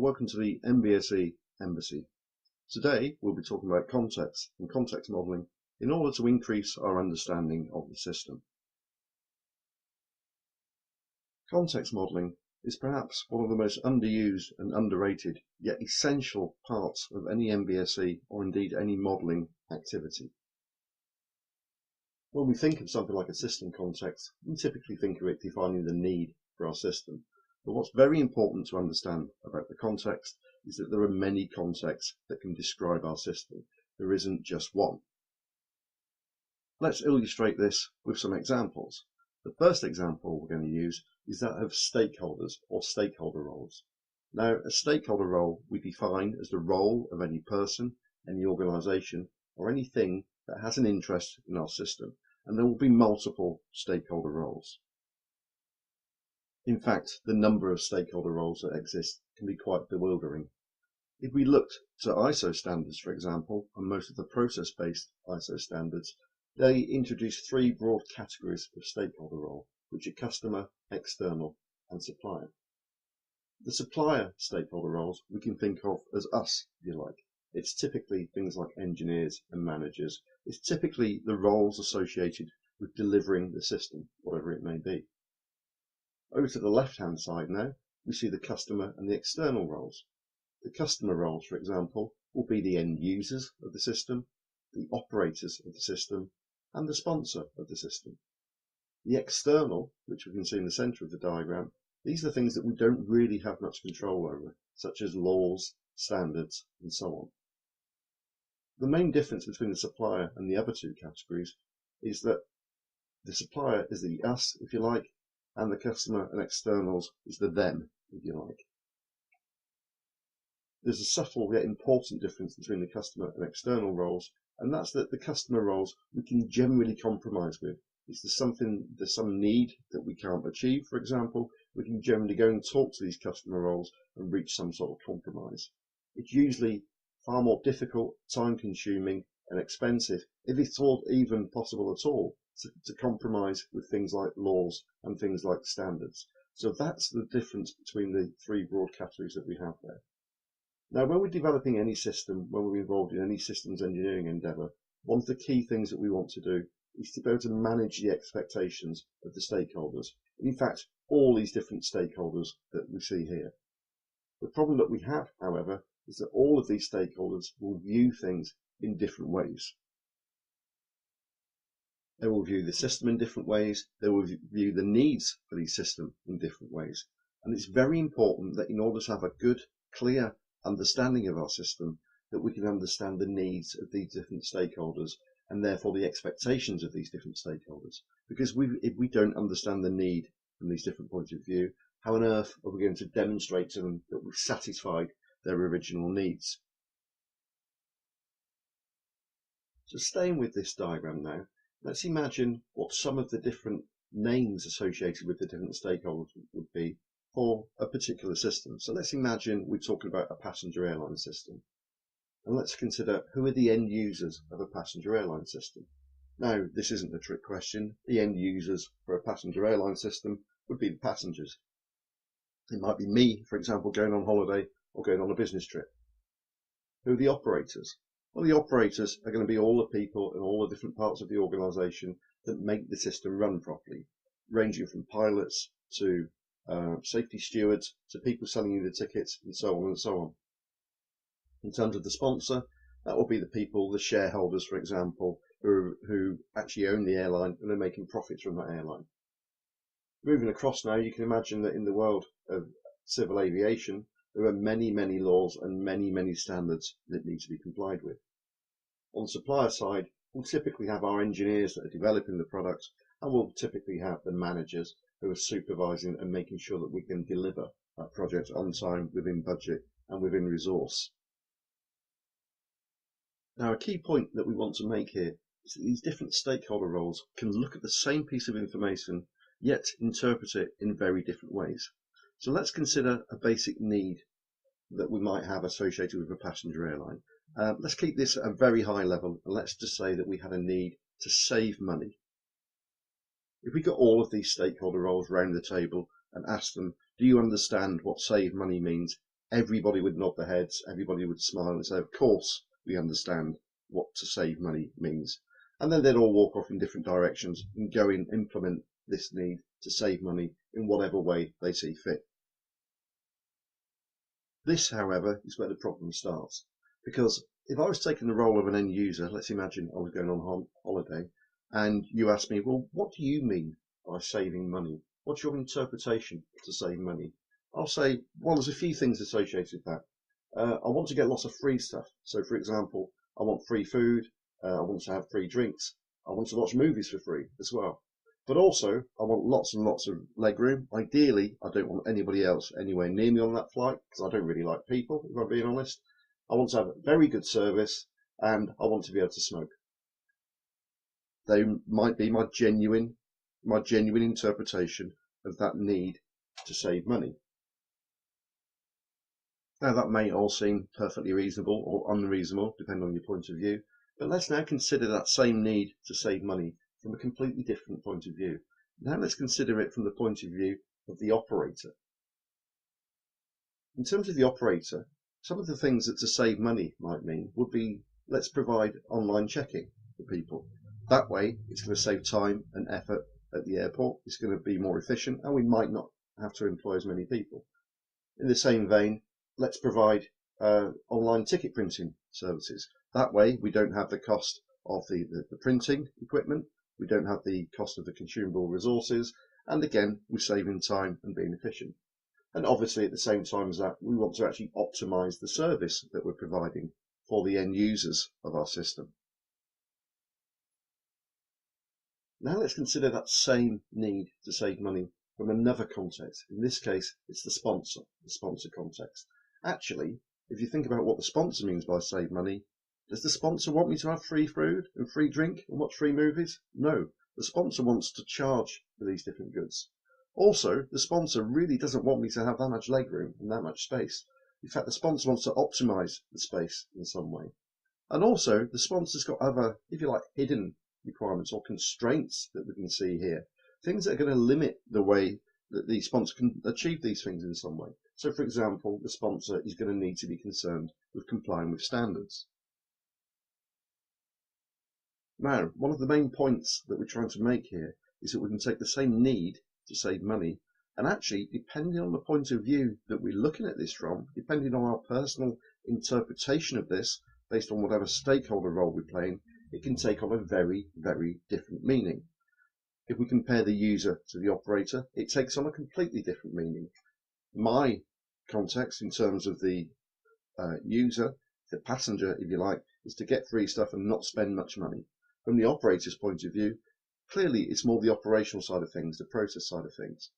welcome to the MBSE Embassy. Today we'll be talking about context and context modelling in order to increase our understanding of the system. Context modelling is perhaps one of the most underused and underrated yet essential parts of any MBSE or indeed any modelling activity. When we think of something like a system context, we typically think of it defining the need for our system. But what's very important to understand about the context is that there are many contexts that can describe our system. There isn't just one. Let's illustrate this with some examples. The first example we're going to use is that of stakeholders or stakeholder roles. Now, a stakeholder role we define as the role of any person, any organisation or anything that has an interest in our system, and there will be multiple stakeholder roles. In fact, the number of stakeholder roles that exist can be quite bewildering. If we looked to ISO standards, for example, and most of the process-based ISO standards, they introduce three broad categories of stakeholder role, which are customer, external, and supplier. The supplier stakeholder roles we can think of as us, if you like. It's typically things like engineers and managers. It's typically the roles associated with delivering the system, whatever it may be. Over to the left-hand side now, we see the customer and the external roles. The customer roles, for example, will be the end users of the system, the operators of the system, and the sponsor of the system. The external, which we can see in the centre of the diagram, these are things that we don't really have much control over, such as laws, standards, and so on. The main difference between the supplier and the other two categories is that the supplier is the us, if you like, and the customer and externals is the them, if you like. There's a subtle yet important difference between the customer and external roles, and that's that the customer roles we can generally compromise with. If there's some need that we can't achieve, for example, we can generally go and talk to these customer roles and reach some sort of compromise. It's usually far more difficult, time-consuming, and expensive, if it's even possible at all, to compromise with things like laws and things like standards. So that's the difference between the three broad categories that we have there. Now, when we're developing any system, when we're involved in any systems engineering endeavour, one of the key things that we want to do is to be able to manage the expectations of the stakeholders. In fact, all these different stakeholders that we see here. The problem that we have, however, is that all of these stakeholders will view things in different ways. They will view the system in different ways. They will view the needs for the system in different ways. And it's very important that in order to have a good, clear understanding of our system, that we can understand the needs of these different stakeholders and therefore the expectations of these different stakeholders. Because if we don't understand the need from these different points of view, how on earth are we going to demonstrate to them that we've satisfied their original needs? So staying with this diagram now, let's imagine what some of the different names associated with the different stakeholders would be for a particular system. So let's imagine we're talking about a passenger airline system. And let's consider who are the end users of a passenger airline system. Now, this isn't a trick question. The end users for a passenger airline system would be the passengers. It might be me, for example, going on holiday or going on a business trip. Who are the operators? Well, the operators are going to be all the people in all the different parts of the organisation that make the system run properly, ranging from pilots to safety stewards to people selling you the tickets and so on and so on. In terms of the sponsor, that will be the people, the shareholders, for example, who actually own the airline and are making profits from that airline. Moving across now, you can imagine that in the world of civil aviation, there are many, many laws and many, many standards that need to be complied with. On the supplier side, we'll typically have our engineers that are developing the products, and we'll typically have the managers who are supervising and making sure that we can deliver that project on time, within budget, and within resource. Now, a key point that we want to make here is that these different stakeholder roles can look at the same piece of information, yet interpret it in very different ways. So let's consider a basic need that we might have associated with a passenger airline. Let's keep this at a very high level, and let's just say that we had a need to save money. If we got all of these stakeholder roles round the table and asked them, do you understand what save money means? everybody would nod their heads, everybody would smile and say, of course we understand what to save money means. And then they'd all walk off in different directions and go and implement this need to save money in whatever way they see fit. This, however, is where the problem starts, because if I was taking the role of an end user, let's imagine I was going on holiday, and you ask me, well, what do you mean by saving money? What's your interpretation to save money? I'll say, well, there's a few things associated with that. I want to get lots of free stuff. So, for example, I want free food, I want to have free drinks, I want to watch movies for free as well. But also, I want lots and lots of legroom. Ideally, I don't want anybody else anywhere near me on that flight, because I don't really like people, if I'm being honest. I want to have very good service, and I want to be able to smoke. They might be my genuine interpretation of that need to save money. Now, that may all seem perfectly reasonable or unreasonable, depending on your point of view, but let's now consider that same need to save money from a completely different point of view. Now let's consider it from the point of view of the operator. In terms of the operator, some of the things that to save money might mean would be, let's provide online checking for people. That way, it's going to save time and effort at the airport, it's going to be more efficient, and we might not have to employ as many people. In the same vein, let's provide online ticket printing services. That way, we don't have the cost of the printing equipment, we don't have the cost of the consumable resources, and again, we're saving time and being efficient. And obviously, at the same time as that, we want to actually optimize the service that we're providing for the end users of our system. Now let's consider that same need to save money from another context. In this case, it's the sponsor context. Actually, if you think about what the sponsor means by save money, does the sponsor want me to have free food and free drink and watch free movies? No, the sponsor wants to charge for these different goods. Also, the sponsor really doesn't want me to have that much legroom and that much space. In fact, the sponsor wants to optimize the space in some way. And also, the sponsor's got other, if you like, hidden requirements or constraints that we can see here. Things that are going to limit the way that the sponsor can achieve these things in some way. So, for example, the sponsor is going to need to be concerned with complying with standards. Now, one of the main points that we're trying to make here is that we can take the same need to save money, and actually, depending on the point of view that we're looking at this from, depending on our personal interpretation of this, based on whatever stakeholder role we're playing, it can take on a very, very different meaning. If we compare the user to the operator, it takes on a completely different meaning. My context in terms of the user, the passenger, if you like, is to get free stuff and not spend much money. From the operator's point of view, clearly it's more the operational side of things, the process side of things.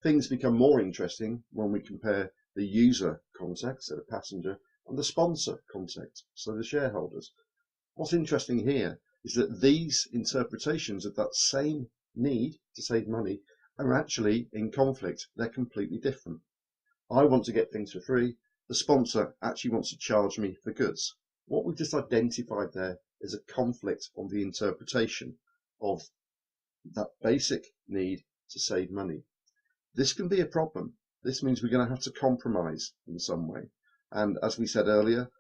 Things become more interesting when we compare the user context, so the passenger, and the sponsor context, so the shareholders. What's interesting here is that these interpretations of that same need to save money are actually in conflict. They're completely different. I want to get things for free. The sponsor actually wants to charge me for goods. What we've just identified there is a conflict on the interpretation of that basic need to save money. This can be a problem. This means we're going to have to compromise in some way. And as we said earlier,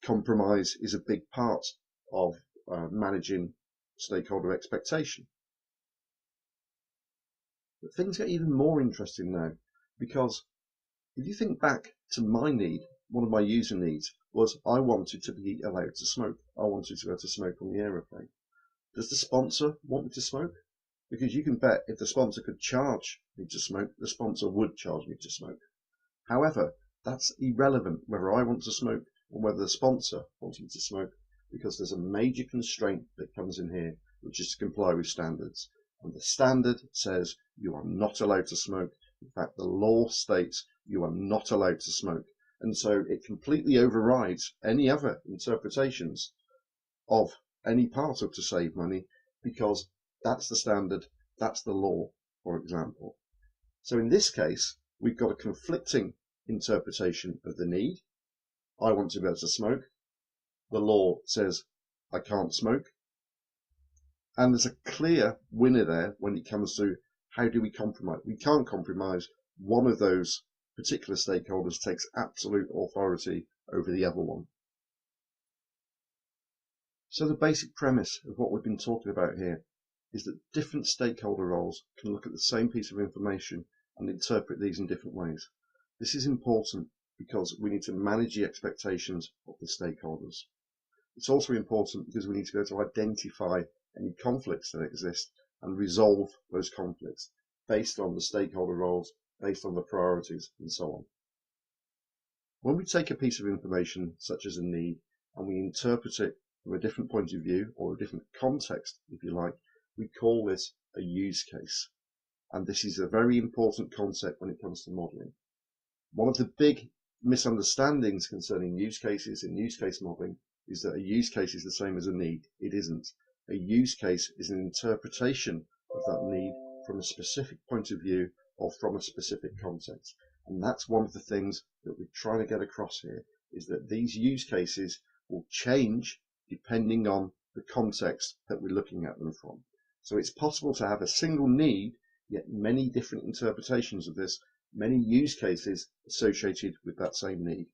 compromise is a big part of managing stakeholder expectation. But things get even more interesting now, because if you think back to my need, one of my user needs was I wanted to be allowed to smoke. I wanted to be able to smoke on the aeroplane. Does the sponsor want me to smoke? Because you can bet if the sponsor could charge me to smoke, the sponsor would charge me to smoke. However, that's irrelevant whether I want to smoke or whether the sponsor wants me to smoke, because there's a major constraint that comes in here, which is to comply with standards. And the standard says you are not allowed to smoke. In fact, the law states you are not allowed to smoke. And so it completely overrides any other interpretations of any part of to save money, because that's the standard, that's the law, for example. So in this case, we've got a conflicting interpretation of the need. I want to be able to smoke. The law says I can't smoke. And there's a clear winner there when it comes to how do we compromise. We can't compromise one of those particular stakeholders takes absolute authority over the other one. So the basic premise of what we've been talking about here is that different stakeholder roles can look at the same piece of information and interpret these in different ways. This is important because we need to manage the expectations of the stakeholders. It's also important because we need to be able to identify any conflicts that exist and resolve those conflicts based on the stakeholder roles, based on the priorities, and so on. When we take a piece of information, such as a need, and we interpret it from a different point of view or a different context, if you like, we call this a use case. And this is a very important concept when it comes to modeling. One of the big misunderstandings concerning use cases in use case modeling is that a use case is the same as a need. It isn't. A use case is an interpretation of that need from a specific point of view or from a specific context. And that's one of the things that we're trying to get across here, is that these use cases will change depending on the context that we're looking at them from. So it's possible to have a single need, yet many different interpretations of this, many use cases associated with that same need.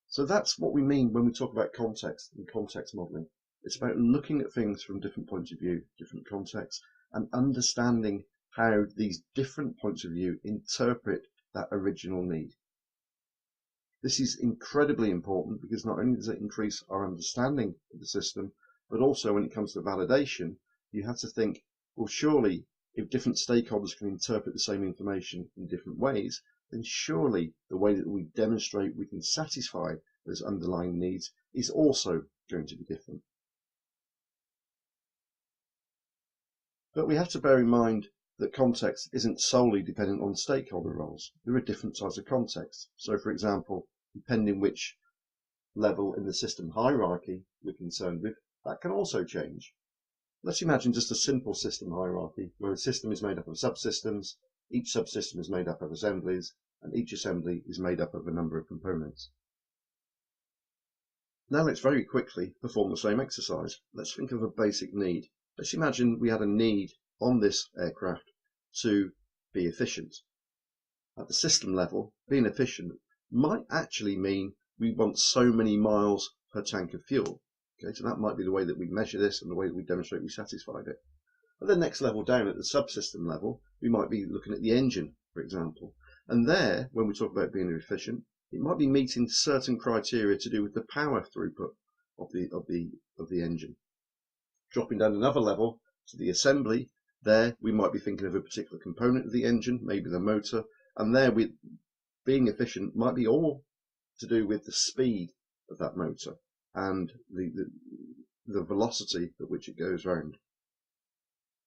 So that's what we mean when we talk about context and context modeling. It's about looking at things from different points of view, different contexts, and understanding how these different points of view interpret that original need. This is incredibly important because not only does it increase our understanding of the system, but also when it comes to validation, you have to think, well, surely if different stakeholders can interpret the same information in different ways, then surely the way that we demonstrate we can satisfy those underlying needs is also going to be different. But we have to bear in mind that context isn't solely dependent on stakeholder roles. There are different types of contexts. So for example, depending which level in the system hierarchy we're concerned with, that can also change. Let's imagine just a simple system hierarchy where a system is made up of subsystems, each subsystem is made up of assemblies, and each assembly is made up of a number of components. Now let's very quickly perform the same exercise. Let's think of a basic need. Let's imagine we had a need on this aircraft to be efficient. At the system level, being efficient might actually mean we want so many miles per tank of fuel. Okay, so that might be the way that we measure this and the way that we demonstrate we satisfied it. At the next level down, at the subsystem level, we might be looking at the engine, for example. And there, when we talk about being efficient, it might be meeting certain criteria to do with the power throughput of the engine. Dropping down another level to the assembly, there we might be thinking of a particular component of the engine, maybe the motor, and there being efficient might be all to do with the speed of that motor and the velocity at which it goes round.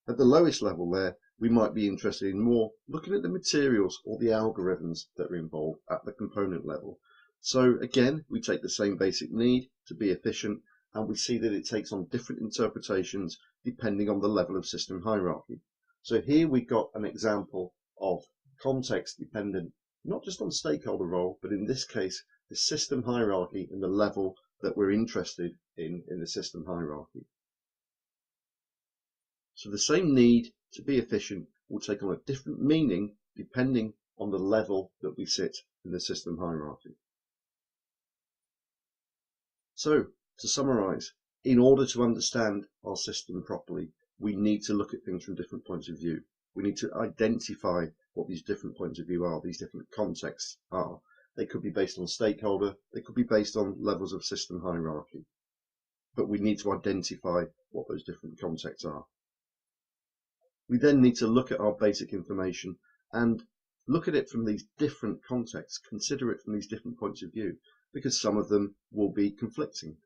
At the lowest level there, we might be interested in more looking at the materials or the algorithms that are involved at the component level. So again, we take the same basic need to be efficient, and we see that it takes on different interpretations depending on the level of system hierarchy. So here we've got an example of context dependent, not just on stakeholder role, but in this case, the system hierarchy and the level that we're interested in the system hierarchy. So the same need to be efficient will take on a different meaning depending on the level that we sit in the system hierarchy. So, to summarize, in order to understand our system properly, we need to look at things from different points of view. We need to identify what these different points of view are, these different contexts are. They could be based on stakeholder, they could be based on levels of system hierarchy. But we need to identify what those different contexts are. We then need to look at our basic information and look at it from these different contexts, consider it from these different points of view, because some of them will be conflicting.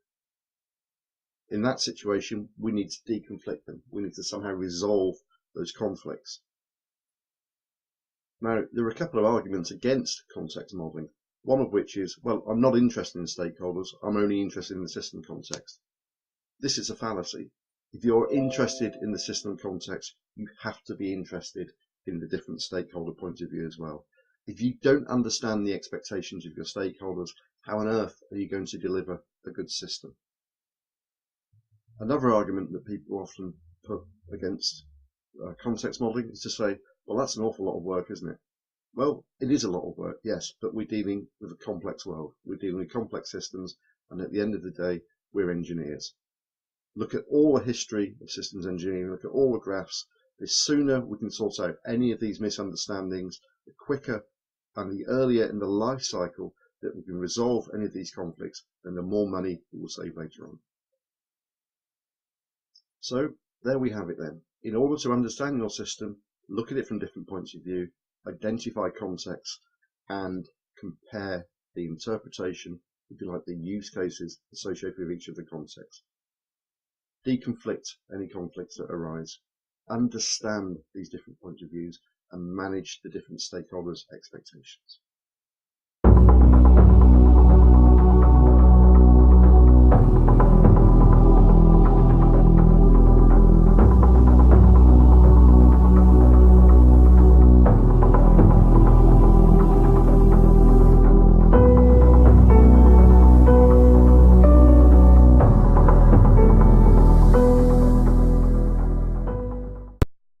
In that situation, we need to deconflict them. We need to somehow resolve those conflicts. Now, there are a couple of arguments against context modeling, one of which is, well, I'm not interested in stakeholders, I'm only interested in the system context. This is a fallacy. If you're interested in the system context, you have to be interested in the different stakeholder points of view as well. If you don't understand the expectations of your stakeholders, how on earth are you going to deliver a good system? Another argument that people often put against context modeling is to say, Well, that's an awful lot of work, isn't it? Well, it is a lot of work, yes, but we're dealing with a complex world. We're dealing with complex systems, and at the end of the day, we're engineers. Look at all the history of systems engineering, look at all the graphs. The sooner we can sort out any of these misunderstandings, the quicker and the earlier in the life cycle that we can resolve any of these conflicts, then the more money we will save later on. So there we have it then. In order to understand your system, look at it from different points of view, identify context, and compare the interpretation, if you like, the use cases associated with each of the contexts. Deconflict any conflicts that arise, understand these different points of views, and manage the different stakeholders' expectations.